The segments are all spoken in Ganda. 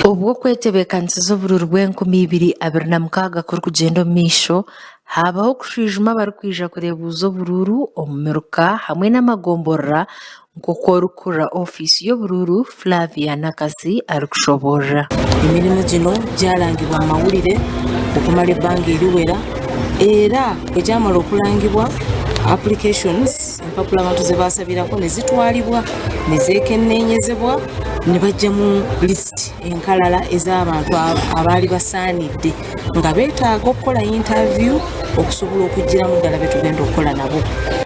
Ubwo kwetebekanisa z'obururu bw'2026 kuri kugenda omu maisho habaho kushwijuma abarikwija kureebuza obururu omu miruka hamwe n'amagomborora nk'oku orikura ofiisi y'obururu Flavia Nakasi arikushoborra. Emirimu gino gyarangibwa mu mawulire okumala ebbanga eriwera era egyamala okulangibwa applications empapula abantu ze baasabirako ne zitwalibwa ne zeekenneenyezebwa ne bajja mu list enkalala ez'abantu abaali basaanidde nga beetaaga okukola interview okusobola okugiramu ddala be tugenda okukola nabo.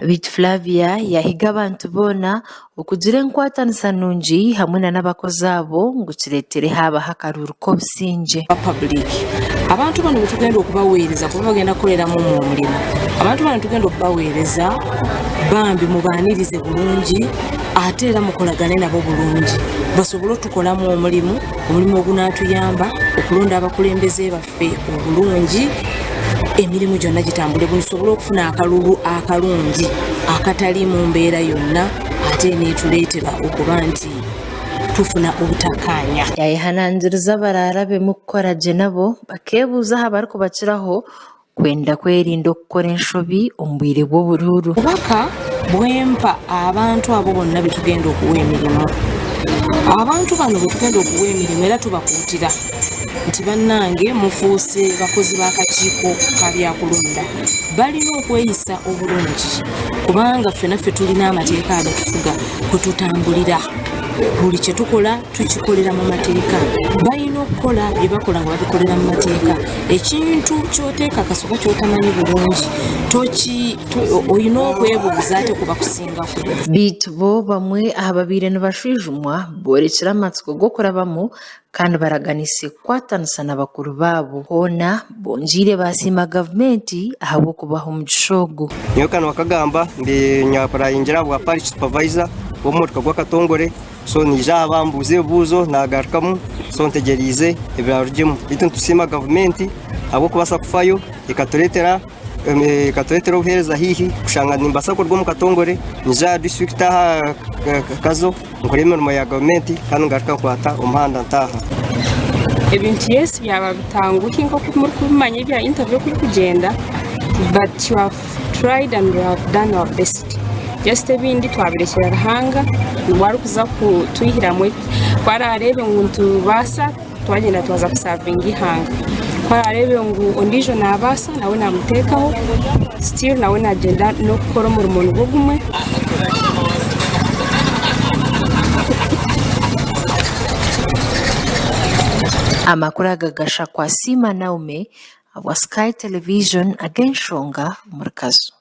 Bittu Flavia yahiga abantu boona okugira enkwatanisa nnungi hamwe n'abakozi abo ngu kireetereho abaho akaruru k'obusingye. Public abantu bano betugenda okubaweereza kuba bagenda kukoleramu omulimu, abantu bano tugenda okubaweereza bambi mubaanirize bulungi ate era mukolagane nabo bulungi basobole otukolamu omulimu ogunaatuyamba okulonda abakulembeze baffe obulungi, emirimu gyonna gitambule busobole okufuna akalulu akalungi akatali mu mbeera yonna ate neetuleetera okuba nti tufuna obutakkaanya. Yayehanangiriza baraarabe mu kukora gye nabo bakeebuuza aha barikubakiraho kwenda kwerinda okukora enshobi omu bwire bw'oburuuru. Obubaka bwempa abantu abo bonna betugenda okuwa emirimu, abantu bano betugenda okuwa emirimu era tubakuutira nti bannange mufuuse bakozi b'akakiiko ka byakulonda balina okweyisa obulungi kubanga ffenaffe tulina amateeka agatufuga kwe tutambulira. Buli kye tukola tukikolera mu mateeka, balina okukola bye bakola nga babikolera mu mateeka. Ekintu ky'oteeka kasoba ky'otamanyi bulungi olina okwebuuza ate kuba kusingako. Bittu bo bamwe ababaire nibashwijumwa boorekire amatsiko g'okurabamu kandi baraganise kukwatanisa na bakuru baabo hoona bongiire basiima gavumenti ahabw'okubaha omugisha ogu. Nyowe Kano Wakagamba ndi nyapurayingira bwa parish supervisor w'omumotoka gw'akatongore, so nija bambuuza ebibuuzo nagarukamu so ntegeriize ebirarugimu. Bittu nitusiima gavumenti ahabw'okubaasa kufayo ekatureetera obuheereza hiihi kushanga nimbaasa kuruga omu katongore nija district aha kazo nkora emirimo ya gavumenti kandi ngaruka nkwata omuhanda ntaaha. Ebintu yesi byaba bitanguhi nk'oku muri kubimanya ebya interview kuri kugenda, but you have tried and you have done our best. Just ebindi twabirekera Ruhanga wari kuza kutwihiramu twaraarebe ngu ntubaasa twagenda twaza kusavinga ihanga, twaraarebe ngu ondiijo naabaasa nawe namuteekaho still nawe nagenda n'okukora omurimo nigwo gumwe. Amakuru agagasha kwa Sima Naume wa Sky Television ag'Enshonga omu Rukazo.